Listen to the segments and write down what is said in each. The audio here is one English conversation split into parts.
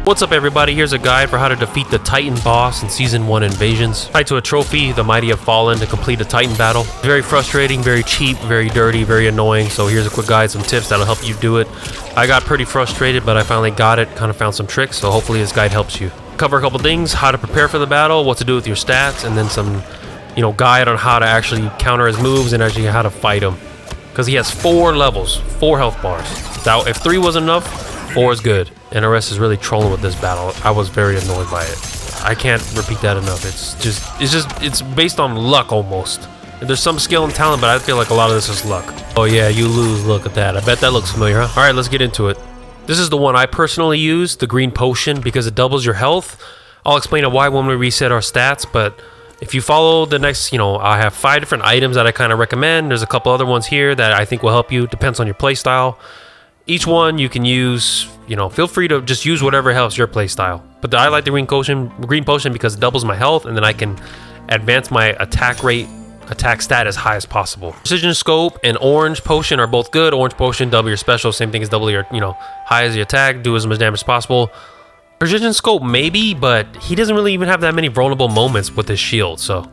What's up everybody, here's a guide for how to defeat the Titan boss in Season 1 Invasions. Tied to a trophy, the mighty have fallen to complete a Titan battle. Very frustrating, very cheap, very dirty, very annoying, so here's a quick guide, some tips that'll help you do it. I got pretty frustrated, but I finally got it, kind of found some tricks, so hopefully this guide helps you. Cover a couple things, how to prepare for the battle, what to do with your stats, and then some, guide on how to actually counter his moves and actually how to fight him. Because he has 4 levels, 4 health bars. Now, if 3 wasn't enough, 4 is good. And RS is really trolling with this battle. I was very annoyed by it. I can't repeat that enough. It's based on luck almost. There's some skill and talent, but I feel like a lot of this is luck. Oh yeah, you lose. Look at that. I bet that looks familiar, huh? All right, let's get into it. This is the one I personally use, the green potion, because it doubles your health. I'll explain why when we reset our stats, but if you follow the next, I have 5 different items that I kind of recommend. There's a couple other ones here that I think will help you. Depends on your playstyle. Each one you can use, feel free to just use whatever helps your playstyle. But I like the green potion because it doubles my health, and then I can advance my attack stat as high as possible. Precision scope and orange potion are both good. Orange potion, double your special, same thing as double your, high as your attack, do as much damage as possible. Precision scope maybe, but he doesn't really even have that many vulnerable moments with his shield, so.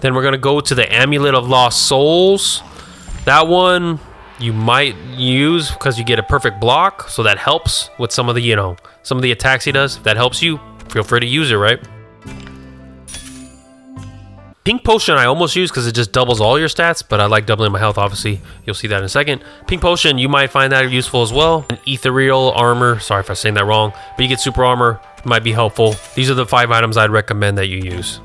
Then we're gonna go to the Amulet of Lost Souls. That one you might use because you get a perfect block, so that helps with some of the, some of the attacks he does. If that helps you, feel free to use it, right? Pink Potion I almost use because it just doubles all your stats, but I like doubling my health, obviously. You'll see that in a second. Pink Potion, you might find that useful as well. An Ethereal Armor, sorry if I'm saying that wrong, but you get Super Armor, might be helpful. These are the 5 items I'd recommend that you use.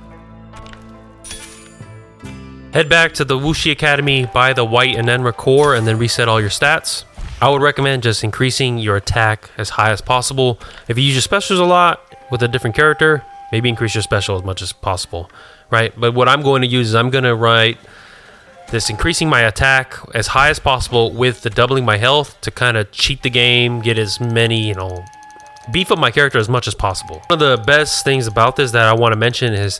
Head back to the Wuxi Academy, buy the white and Enra core, and then reset all your stats. I would recommend just increasing your attack as high as possible. If you use your specials a lot with a different character, maybe increase your special as much as possible, right? But what I'm going to use is I'm going to write this increasing my attack as high as possible with the doubling my health to kind of cheat the game, get as many, beef up my character as much as possible. One of the best things about this that I want to mention is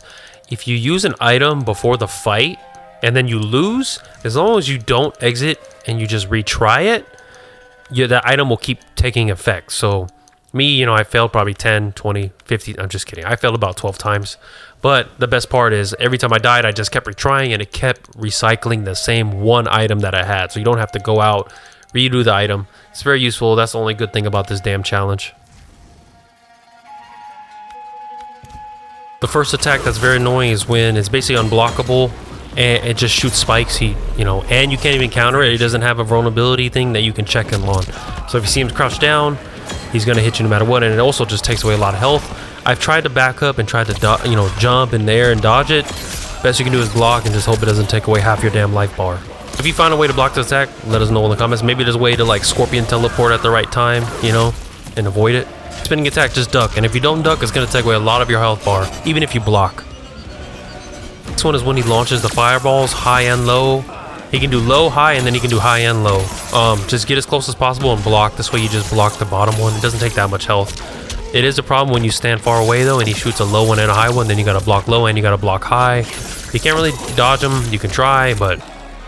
if you use an item before the fight, and then you lose, as long as you don't exit and you just retry it, that item will keep taking effect. So me, I failed probably 10, 20, 50, I'm just kidding. I failed about 12 times. But the best part is every time I died, I just kept retrying and it kept recycling the same one item that I had. So you don't have to go out, redo the item. It's very useful. That's the only good thing about this damn challenge. The first attack that's very annoying is when it's basically unblockable. And it just shoots spikes, and you can't even counter it. It doesn't have a vulnerability thing that you can check him on. So if you see him crouched down, he's gonna hit you no matter what, and it also just takes away a lot of health. I've tried to back up and tried to jump in there and dodge it. Best you can do is block and just hope it doesn't take away half your damn life bar. If you find a way to block this attack, let us know in the comments. Maybe there's a way to like Scorpion teleport at the right time, and avoid it. Spinning attack, just duck, and if you don't duck, it's gonna take away a lot of your health bar, even if you block. Next one is when he launches the fireballs, high and low. He can do low, high, and then he can do high and low. Just get as close as possible and block. This way you just block the bottom one. It doesn't take that much health. It is a problem when you stand far away though and he shoots a low one and a high one, then you gotta block low and you gotta block high. You can't really dodge him. You can try, but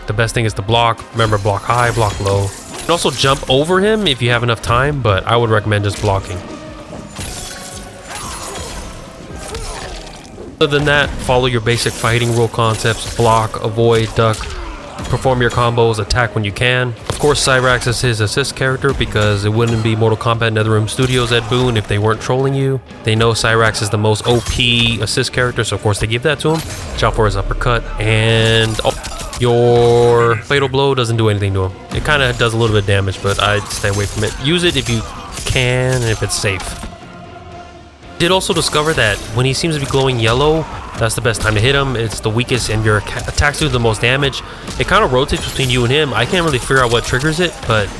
the best thing is to block. Remember, block high, block low. You can also jump over him if you have enough time, but I would recommend just blocking. Other than that, follow your basic fighting rule concepts, block, avoid, duck, perform your combos, attack when you can. Of course, Cyrax is his assist character because it wouldn't be Mortal Kombat NetherRealm Studios at Boone if they weren't trolling you. They know Cyrax is the most OP assist character, so of course they give that to him. Watch out for his uppercut, and your fatal blow doesn't do anything to him. It kind of does a little bit of damage, but I'd stay away from it. Use it if you can and if it's safe. Did also discover that when he seems to be glowing yellow, that's the best time to hit him. It's the weakest and your attacks do the most damage. It kind of rotates between you and him. I can't really figure out what triggers it, but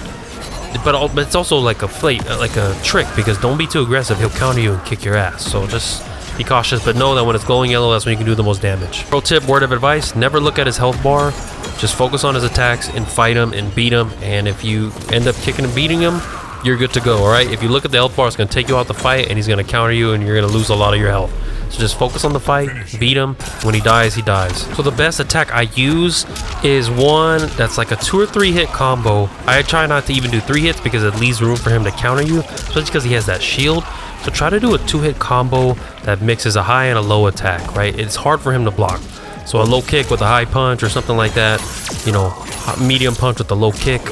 it's also like a trick because don't be too aggressive. He'll counter you and kick your ass. So just be cautious, but know that when it's glowing yellow, that's when you can do the most damage. Pro tip, word of advice, never look at his health bar. Just focus on his attacks and fight him and beat him. And if you end up kicking and beating him, you're good to go, all right? If you look at the health bar, it's going to take you out the fight, and he's going to counter you, and you're going to lose a lot of your health. So just focus on the fight, beat him. When he dies, he dies. So the best attack I use is one that's like a 2 or 3 hit combo. I try not to even do 3 hits because it leaves room for him to counter you, especially because he has that shield. So try to do a 2-hit combo that mixes a high and a low attack, right? It's hard for him to block. So a low kick with a high punch or something like that, you know, medium punch with the low kick.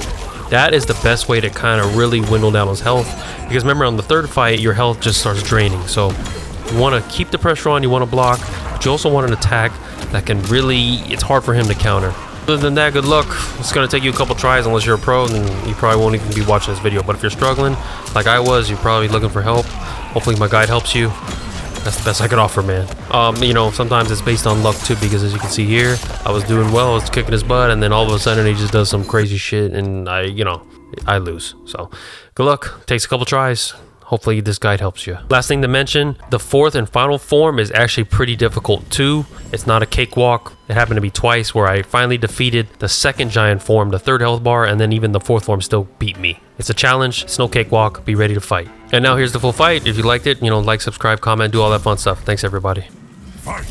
That is the best way to kind of really dwindle down his health. Because remember, on the third fight, your health just starts draining. So you want to keep the pressure on, you want to block, but you also want an attack that can really, it's hard for him to counter. Other than that, good luck. It's going to take you a couple tries unless you're a pro, and you probably won't even be watching this video. But if you're struggling, like I was, you're probably looking for help. Hopefully my guide helps you. That's the best I could offer, man. You know, sometimes it's based on luck too, because as you can see here, I was doing well, I was kicking his butt, and then all of a sudden he just does some crazy shit, and I lose. So good luck. Takes a couple tries. Hopefully this guide helps you. Last thing to mention, the 4th and final form is actually pretty difficult too. It's not a cakewalk. It happened to be twice where I finally defeated the 2nd giant form, the 3rd health bar, and then even the 4th form still beat me. It's a challenge. It's no cakewalk. Be ready to fight. And now here's the full fight. If you liked it, like, subscribe, comment, do all that fun stuff. Thanks, everybody. Fight!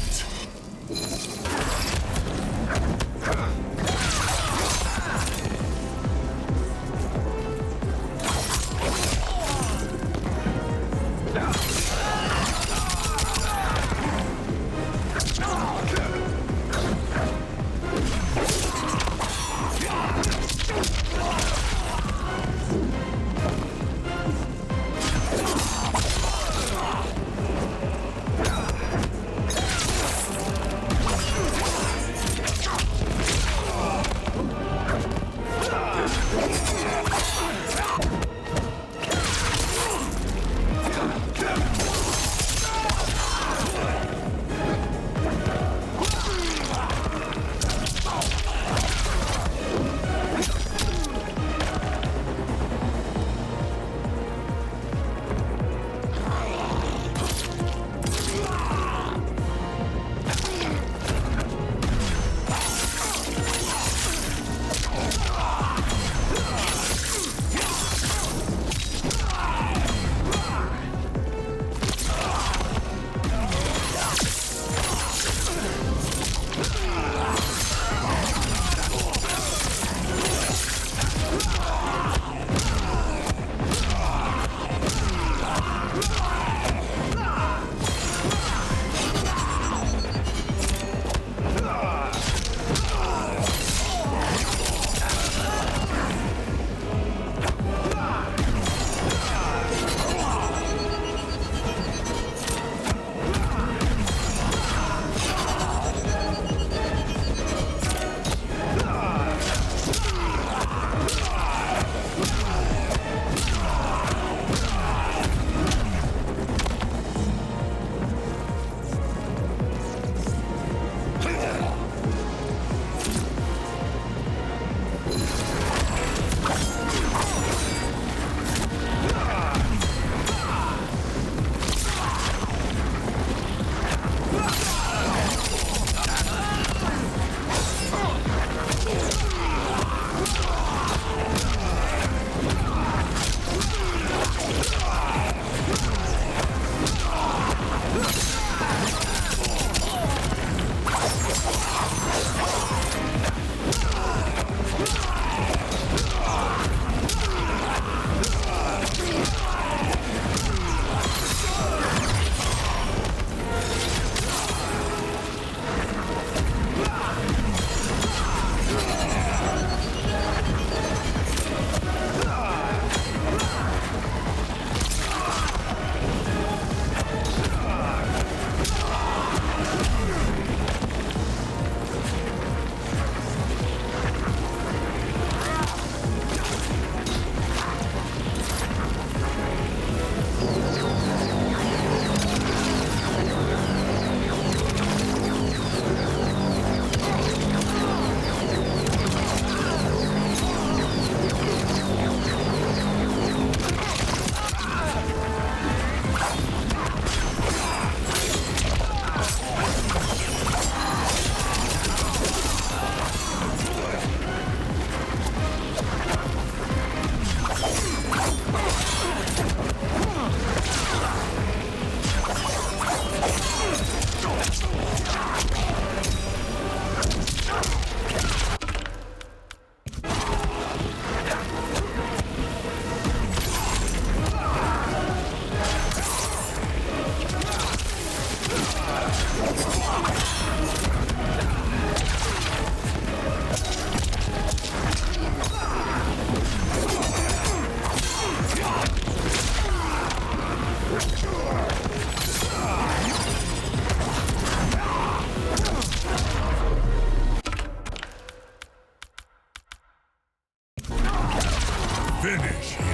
Finish him.